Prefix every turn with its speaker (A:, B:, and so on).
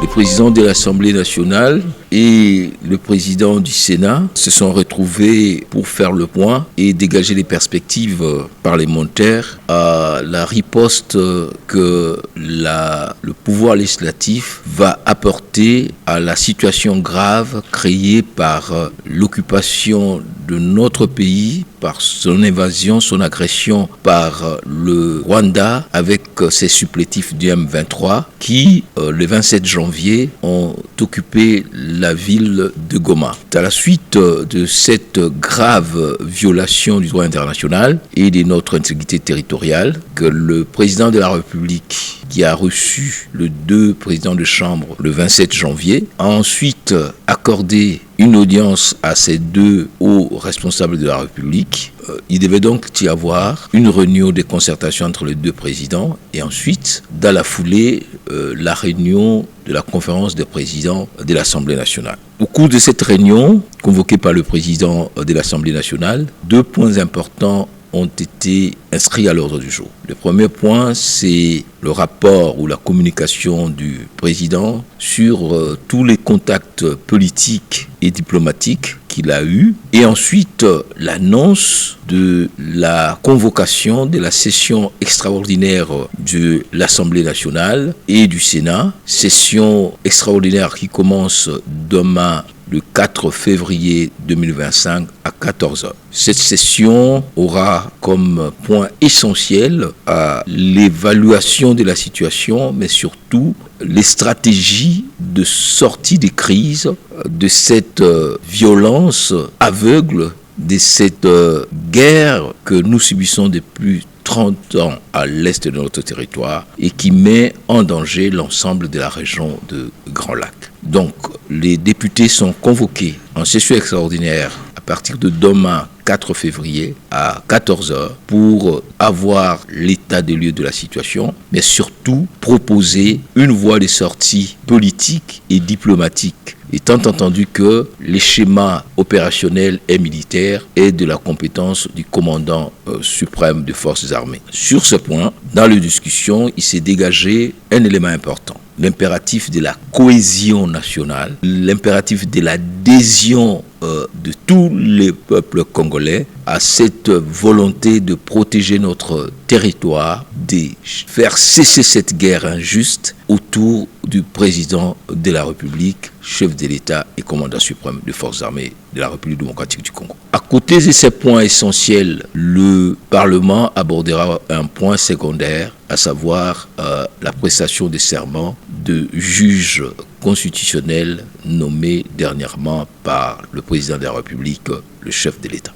A: président de l'Assemblée nationale et le président du Sénat se sont retrouvés pour faire le point et dégager les perspectives parlementaires à la riposte que le pouvoir législatif va apporter à la situation grave créée par l'occupation de notre pays, par son invasion, son agression par le Rwanda avec ses supplétifs du M23 qui, le 27 janvier, ont occupé la ville de Goma. À la suite de cette grave violation du droit international et de notre intégrité territoriale, que le président de la République, qui a reçu les deux présidents de chambre le 27 janvier, a ensuite accordé une audience à ces deux hauts responsables de la République. Il devait donc y avoir une réunion de concertation entre les deux présidents et ensuite, dans la foulée, la réunion de la conférence des présidents de l'Assemblée nationale. Au cours de cette réunion, convoquée par le président de l'Assemblée nationale, deux points importants ont été inscrits à l'ordre du jour. Le premier point, c'est le rapport ou la communication du président sur tous les contacts politiques et diplomatiques qu'il a eus, et ensuite l'annonce de la convocation de la session extraordinaire de l'Assemblée nationale et du Sénat, session extraordinaire qui commence demain le 4 février 2025 à 14h. Cette session aura comme point essentiel à l'évaluation de la situation, mais surtout les stratégies de sortie des crises, de cette violence aveugle, de cette guerre que nous subissons depuis 30 ans à l'est de notre territoire et qui met en danger l'ensemble de la région de Grand Lac. Donc, les députés sont convoqués en session extraordinaire à partir de demain 4 février à 14h pour avoir l'état des lieux de la situation, mais surtout proposer une voie de sortie politique et diplomatique, étant entendu que les schémas opérationnels et militaires est de la compétence du commandant suprême des forces armées. Sur ce point, dans les discussions, il s'est dégagé un élément important. L'impératif de la cohésion nationale, l'impératif de l'adhésion de tous les peuples congolais à cette volonté de protéger notre territoire, de faire cesser cette guerre injuste autour du président de la République, chef de l'État et commandant suprême des forces armées de la République démocratique du Congo. À côté de ces points essentiels, le Parlement abordera un point secondaire, à savoir la prestation des serments de juges constitutionnels nommés dernièrement par le président de la République, le chef de l'État.